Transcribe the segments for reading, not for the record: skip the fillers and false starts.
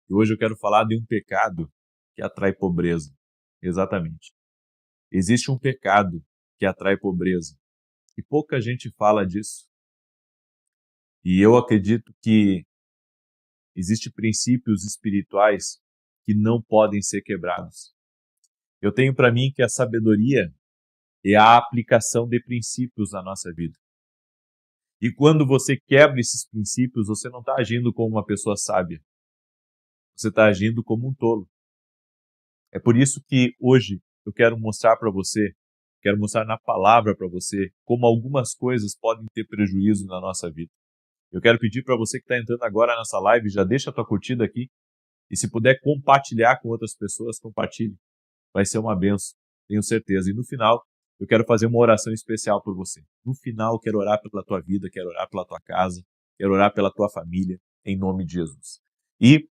E hoje eu quero falar de um pecado que atrai pobreza. Exatamente. Existe um pecado que atrai pobreza. E pouca gente fala disso. E eu acredito que existem princípios espirituais que não podem ser quebrados. Eu tenho para mim que a sabedoria é a aplicação de princípios na nossa vida. E quando você quebra esses princípios, você não está agindo como uma pessoa sábia. Você está agindo como um tolo. É por isso que hoje eu quero mostrar para você, quero mostrar na palavra para você, como algumas coisas podem ter prejuízo na nossa vida. Eu quero pedir para você que está entrando agora nessa live, já deixa a tua curtida aqui, e se puder compartilhar com outras pessoas, compartilhe. Vai ser uma benção, tenho certeza. E no final, eu quero fazer uma oração especial por você. No final, eu quero orar pela tua vida, quero orar pela tua casa, quero orar pela tua família, em nome de Jesus. E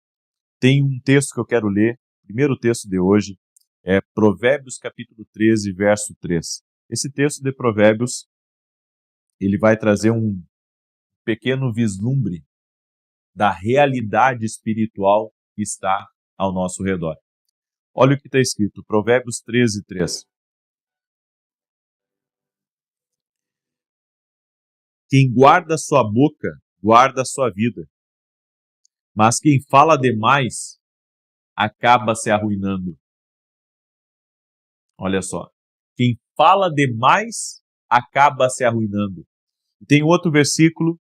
tem um texto que eu quero ler, o primeiro texto de hoje, é Provérbios capítulo 13, verso 3. Esse texto de Provérbios, ele vai trazer um pequeno vislumbre da realidade espiritual que está ao nosso redor. Olha o que está escrito, Provérbios 13, 3. Quem guarda sua boca, guarda sua vida. Mas quem fala demais, acaba se arruinando. Olha só. Quem fala demais, acaba se arruinando. E tem outro versículo,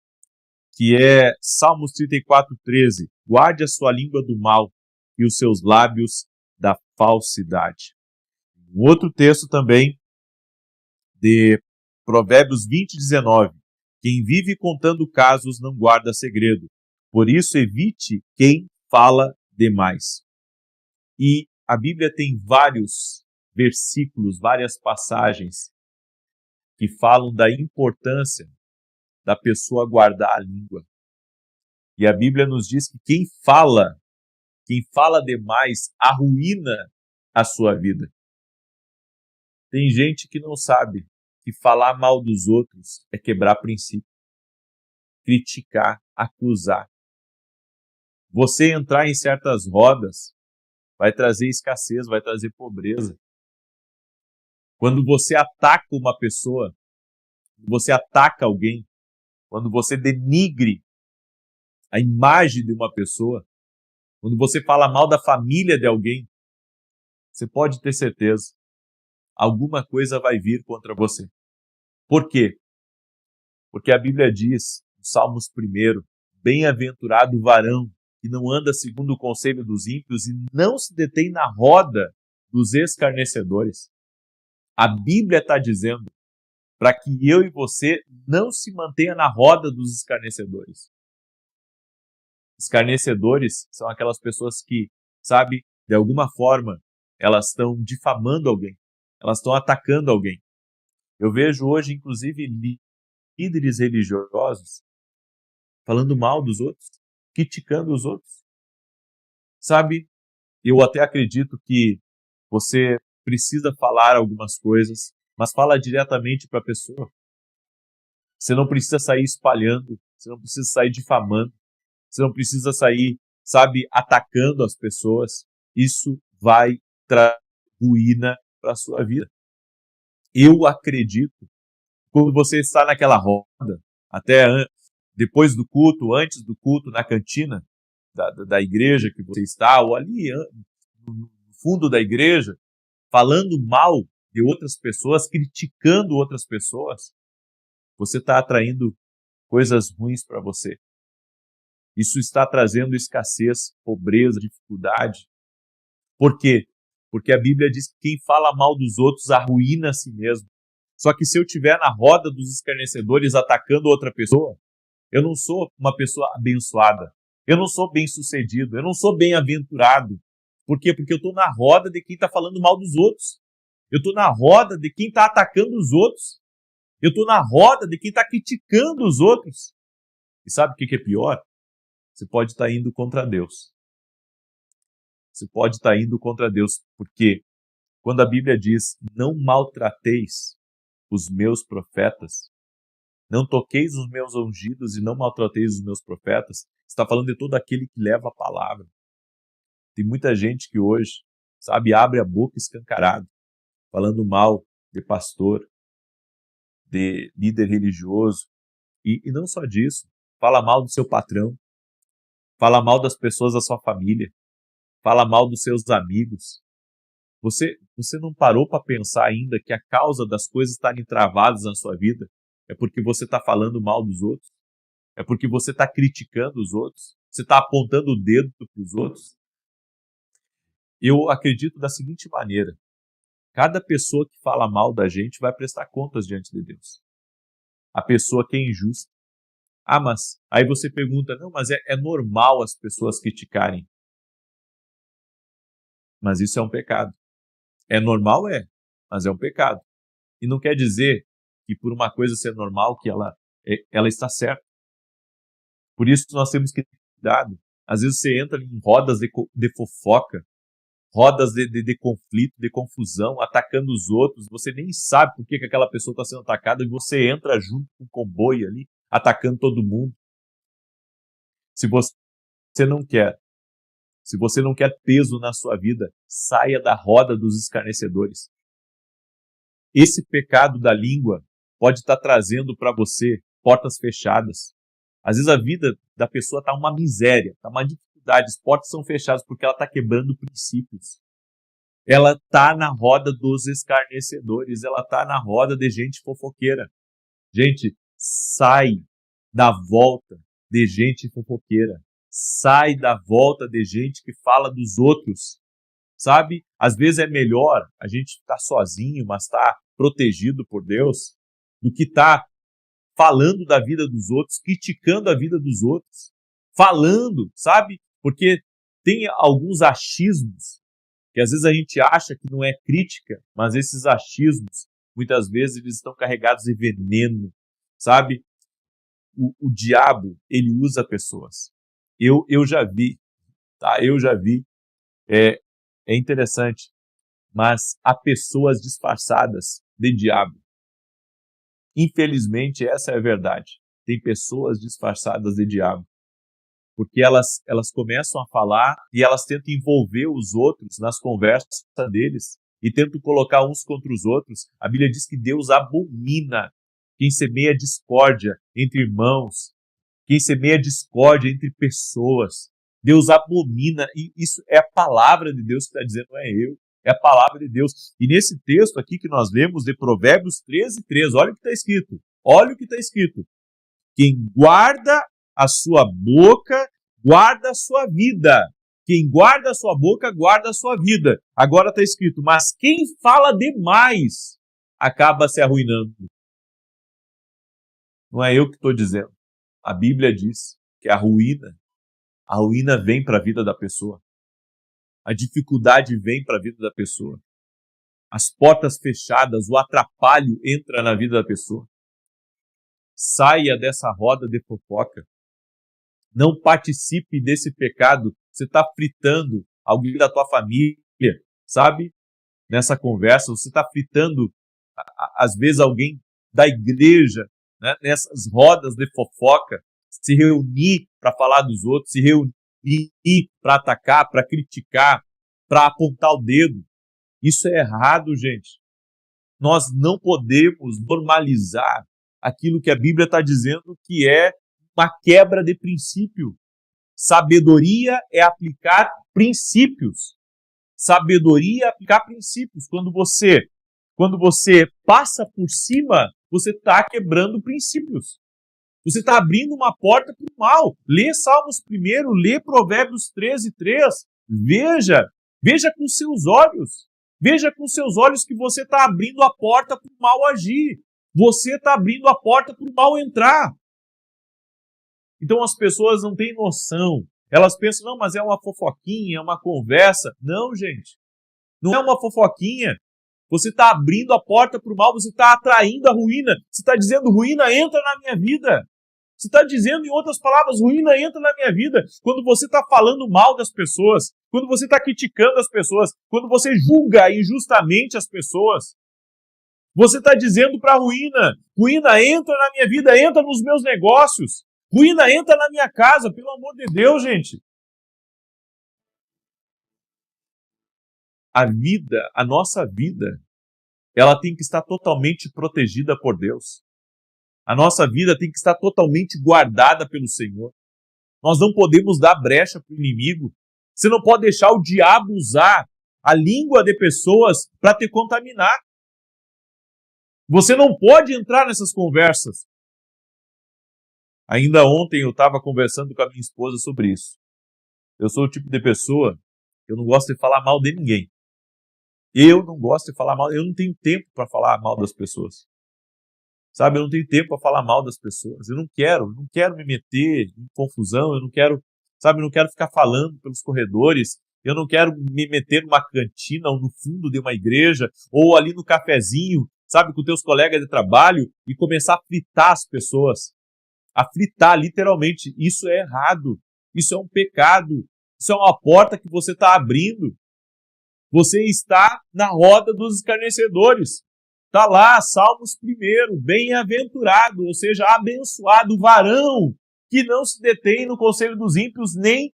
que é Salmos 34, 13. Guarde a sua língua do mal e os seus lábios da falsidade. Um outro texto também, de Provérbios 20, 19. Quem vive contando casos não guarda segredo. Por isso, evite quem fala demais. E a Bíblia tem vários versículos, várias passagens que falam da importância da pessoa guardar a língua. E a Bíblia nos diz que quem fala demais, arruína a sua vida. Tem gente que não sabe que falar mal dos outros é quebrar princípio, criticar, acusar. Você entrar em certas rodas vai trazer escassez, vai trazer pobreza. Quando você ataca uma pessoa, quando você ataca alguém, quando você denigre a imagem de uma pessoa, quando você fala mal da família de alguém, você pode ter certeza, alguma coisa vai vir contra você. Por quê? Porque a Bíblia diz, no Salmos 1, bem-aventurado o varão que não anda segundo o conselho dos ímpios e não se detém na roda dos escarnecedores. A Bíblia está dizendo para que eu e você não se mantenha na roda dos escarnecedores. Escarnecedores são aquelas pessoas que, sabe, de alguma forma, elas estão difamando alguém, elas estão atacando alguém. Eu vejo hoje, inclusive, líderes religiosos falando mal dos outros, criticando os outros. Sabe, eu até acredito que você precisa falar algumas coisas, mas fala diretamente para a pessoa. Você não precisa sair espalhando, você não precisa sair difamando, você não precisa sair, sabe, atacando as pessoas. Isso vai trazer ruína para a sua vida. Eu acredito, quando você está naquela roda, até depois do culto, antes do culto, na cantina da igreja que você está, ou ali no fundo da igreja, falando mal de outras pessoas, criticando outras pessoas, você está atraindo coisas ruins para você. Isso está trazendo escassez, pobreza, dificuldade. Por quê? Porque a Bíblia diz que quem fala mal dos outros arruína a si mesmo. Só que se eu estiver na roda dos escarnecedores atacando outra pessoa, eu não sou uma pessoa abençoada. Eu não sou bem-sucedido. Eu não sou bem-aventurado. Por quê? Porque eu estou na roda de quem está falando mal dos outros. Eu estou na roda de quem está atacando os outros. Eu estou na roda de quem está criticando os outros. E sabe o que é pior? Você pode estar indo contra Deus. Você pode estar indo contra Deus, porque quando a Bíblia diz, não maltrateis os meus profetas, não toqueis os meus ungidos e não maltrateis os meus profetas, está falando de todo aquele que leva a palavra. Tem muita gente que hoje, sabe, abre a boca escancarado, falando mal de pastor, de líder religioso, e não só disso, fala mal do seu patrão, fala mal das pessoas da sua família, fala mal dos seus amigos. Você não parou para pensar ainda que a causa das coisas estarem travadas na sua vida é porque você está falando mal dos outros? É porque você está criticando os outros? Você está apontando o dedo para os outros? Eu acredito da seguinte maneira: cada pessoa que fala mal da gente vai prestar contas diante de Deus. A pessoa que é injusta. Ah, mas aí você pergunta, não, mas é normal as pessoas criticarem. Mas isso é um pecado. É normal? É, mas é um pecado. E não quer dizer que por uma coisa ser normal que ela está certa. Por isso nós temos que ter cuidado. Às vezes você entra em rodas de fofoca, rodas de conflito, de confusão, atacando os outros. Você nem sabe por que aquela pessoa está sendo atacada e você entra junto com o comboio ali, atacando todo mundo. Se você não quer peso na sua vida, saia da roda dos escarnecedores. Esse pecado da língua pode estar trazendo para você portas fechadas. Às vezes a vida da pessoa está uma miséria, está uma dificuldade, as portas são fechadas porque ela está quebrando princípios. Ela está na roda dos escarnecedores, ela está na roda de gente fofoqueira. Gente, sai da volta de gente fofoqueira. Sai da volta de gente que fala dos outros. Sabe? Às vezes é melhor a gente estar sozinho, mas estar protegido por Deus, do que estar falando da vida dos outros, criticando a vida dos outros. Falando, sabe? Porque tem alguns achismos que às vezes a gente acha que não é crítica, mas esses achismos, muitas vezes, eles estão carregados de veneno, sabe? O diabo, ele usa pessoas. Eu já vi, tá? Eu já vi. É interessante, mas há pessoas disfarçadas de diabo. Infelizmente, essa é a verdade. Tem pessoas disfarçadas de diabo. Porque elas começam a falar e elas tentam envolver os outros nas conversas deles e tentam colocar uns contra os outros. A Bíblia diz que Deus abomina quem semeia discórdia entre irmãos, quem semeia discórdia entre pessoas. Deus abomina, e isso é a palavra de Deus que está dizendo, não é eu, é a palavra de Deus. E nesse texto aqui que nós lemos de Provérbios 13:13, olha o que está escrito, olha o que está escrito. Quem guarda a sua boca, guarda a sua vida. Quem guarda a sua boca, guarda a sua vida. Agora está escrito, mas quem fala demais, acaba se arruinando. Não é eu que estou dizendo. A Bíblia diz que a ruína vem para a vida da pessoa. A dificuldade vem para a vida da pessoa. As portas fechadas, o atrapalho entra na vida da pessoa. Saia dessa roda de fofoca. Não participe desse pecado. Você está fritando alguém da tua família, sabe? Nessa conversa, você está fritando, às vezes, alguém da igreja, né? Nessas rodas de fofoca. Se reunir para falar dos outros, se reunir para atacar, para criticar, para apontar o dedo. Isso é errado, gente. Nós não podemos normalizar aquilo que a Bíblia está dizendo que é uma quebra de princípio. Sabedoria é aplicar princípios. Sabedoria é aplicar princípios. Quando você passa por cima, você está quebrando princípios. Você está abrindo uma porta para o mal. Lê Salmos primeiro, lê Provérbios 13:3. Veja com seus olhos. Veja com seus olhos que você está abrindo a porta para o mal agir. Você está abrindo a porta para o mal entrar. Então as pessoas não têm noção. Elas pensam, não, mas é uma fofoquinha, é uma conversa. Não, gente. Não é uma fofoquinha. Você está abrindo a porta para o mal, você está atraindo a ruína. Você está dizendo, ruína, entra na minha vida. Você está dizendo, em outras palavras, ruína, entra na minha vida. Quando você está falando mal das pessoas, quando você está criticando as pessoas, quando você julga injustamente as pessoas, você está dizendo para a ruína, ruína, entra na minha vida, entra nos meus negócios. Ruína, entra na minha casa, pelo amor de Deus, gente. a nossa vida, ela tem que estar totalmente protegida por Deus. A nossa vida tem que estar totalmente guardada pelo Senhor. Nós não podemos dar brecha para o inimigo. Você não pode deixar o diabo usar a língua de pessoas para te contaminar. Você não pode entrar nessas conversas. Ainda ontem eu estava conversando com a minha esposa sobre isso. Eu sou o tipo de pessoa que eu não gosto de falar mal de ninguém. Eu não gosto de falar mal, eu não tenho tempo para falar mal das pessoas. Sabe, eu não tenho tempo para falar mal das pessoas. Eu não quero me meter em confusão, eu não quero ficar falando pelos corredores, eu não quero me meter numa cantina ou no fundo de uma igreja, ou ali no cafezinho, sabe, com teus colegas de trabalho e começar a fritar as pessoas. A fritar, literalmente. Isso é errado. Isso é um pecado. Isso é uma porta que você está abrindo. Você está na roda dos escarnecedores. Está lá, Salmos 1, bem-aventurado, ou seja, abençoado o varão que não se detém no conselho dos ímpios, nem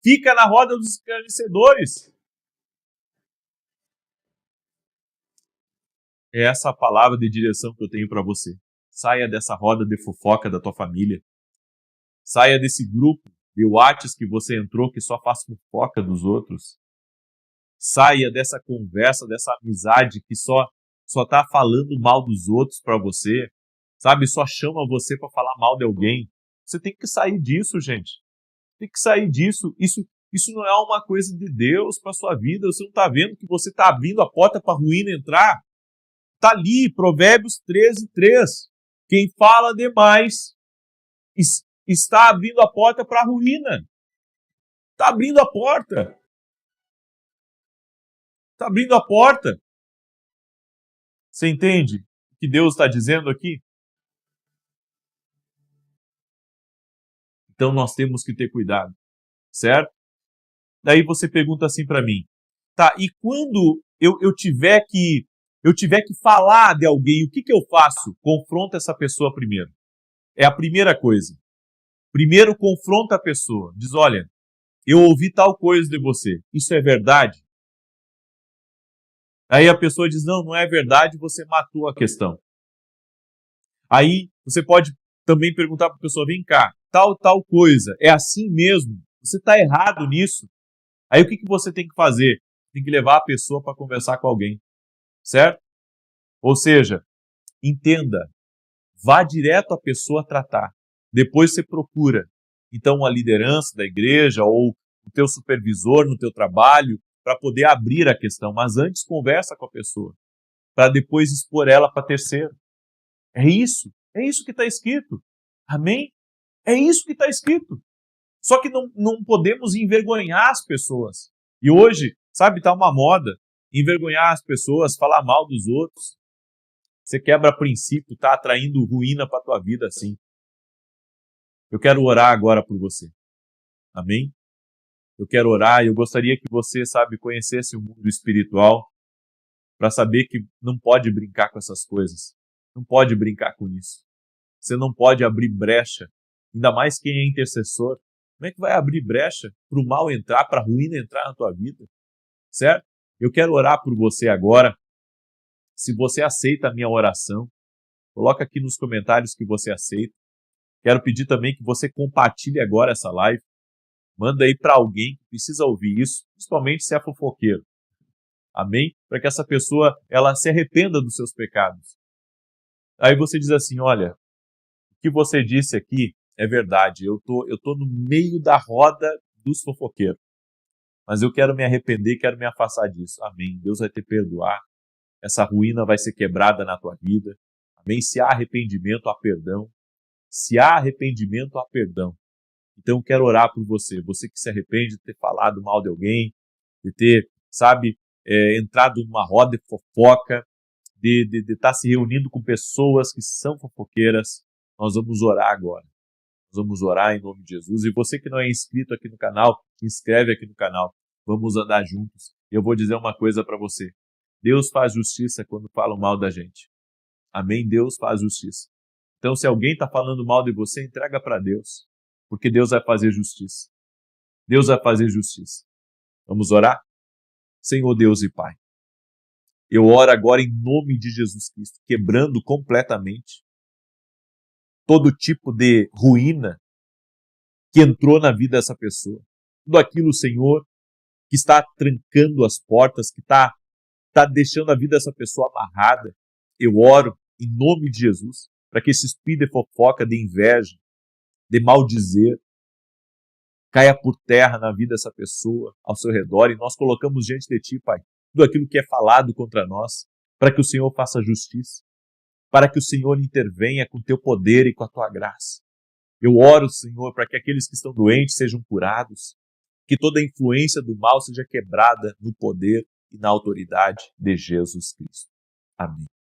fica na roda dos escarnecedores. É essa a palavra de direção que eu tenho para você. Saia dessa roda de fofoca da tua família. Saia desse grupo de WhatsApp que você entrou que só faz fofoca dos outros. Saia dessa conversa, dessa amizade que só está falando mal dos outros para você, sabe? Só chama você para falar mal de alguém. Você tem que sair disso, gente. Tem que sair disso. Isso não é uma coisa de Deus para sua vida. Você não está vendo que você está abrindo a porta para a ruína entrar? Está ali, Provérbios 13:3. Quem fala demais está abrindo a porta para a ruína. Está abrindo a porta. Está abrindo a porta. Você entende o que Deus está dizendo aqui? Então nós temos que ter cuidado, certo? Daí você pergunta assim para mim, tá, e quando eu tiver que falar de alguém, o que eu faço? Confronta essa pessoa primeiro. É a primeira coisa. Primeiro confronta a pessoa. Diz, olha, eu ouvi tal coisa de você. Isso é verdade? Aí a pessoa diz, não é verdade, você matou a questão. Aí você pode também perguntar para a pessoa, vem cá, tal coisa, é assim mesmo? Você está errado nisso? Aí o que você tem que fazer? Tem que levar a pessoa para conversar com alguém, certo? Ou seja, entenda, vá direto à pessoa tratar. Depois você procura, então, a liderança da igreja ou o teu supervisor no teu trabalho para poder abrir a questão. Mas antes conversa com a pessoa, para depois expor ela para terceiro. É isso que está escrito. Amém? É isso que está escrito. Só que não podemos envergonhar as pessoas. E hoje, sabe, está uma moda envergonhar as pessoas, falar mal dos outros. Você quebra princípio, está atraindo ruína para a tua vida assim. Eu quero orar agora por você. Amém? Eu quero orar e eu gostaria que você, sabe, conhecesse o mundo espiritual para saber que não pode brincar com essas coisas. Não pode brincar com isso. Você não pode abrir brecha, ainda mais quem é intercessor. Como é que vai abrir brecha para o mal entrar, para a ruína entrar na tua vida? Certo? Eu quero orar por você agora. Se você aceita a minha oração, coloca aqui nos comentários que você aceita. Quero pedir também que você compartilhe agora essa live. Manda aí para alguém que precisa ouvir isso, principalmente se é fofoqueiro. Amém? Para que essa pessoa ela se arrependa dos seus pecados. Aí você diz assim, olha, o que você disse aqui é verdade. Eu tô no meio da roda dos fofoqueiros. Mas eu quero me arrepender, quero me afastar disso. Amém. Deus vai te perdoar. Essa ruína vai ser quebrada na tua vida. Amém. Se há arrependimento, há perdão. Se há arrependimento, há perdão. Então eu quero orar por você. Você que se arrepende de ter falado mal de alguém, de ter, sabe, entrado numa roda de fofoca, de estar se reunindo com pessoas que são fofoqueiras. Nós vamos orar agora. Nós vamos orar em nome de Jesus. E você que não é inscrito aqui no canal, se inscreve aqui no canal. Vamos andar juntos. E eu vou dizer uma coisa para você. Deus faz justiça quando falam mal da gente. Amém? Deus faz justiça. Então, se alguém está falando mal de você, entrega para Deus. Porque Deus vai fazer justiça. Deus vai fazer justiça. Vamos orar? Senhor Deus e Pai. Eu oro agora em nome de Jesus Cristo, quebrando completamente todo tipo de ruína que entrou na vida dessa pessoa. Tudo aquilo, Senhor, que está trancando as portas, que está deixando a vida dessa pessoa amarrada. Eu oro em nome de Jesus, para que esse espírito de fofoca, de inveja, de maldizer, caia por terra na vida dessa pessoa, ao seu redor, e nós colocamos diante de Ti, Pai, tudo aquilo que é falado contra nós, para que o Senhor faça justiça, para que o Senhor intervenha com Teu poder e com a Tua graça. Eu oro, Senhor, para que aqueles que estão doentes sejam curados, que toda a influência do mal seja quebrada no poder e na autoridade de Jesus Cristo. Amém.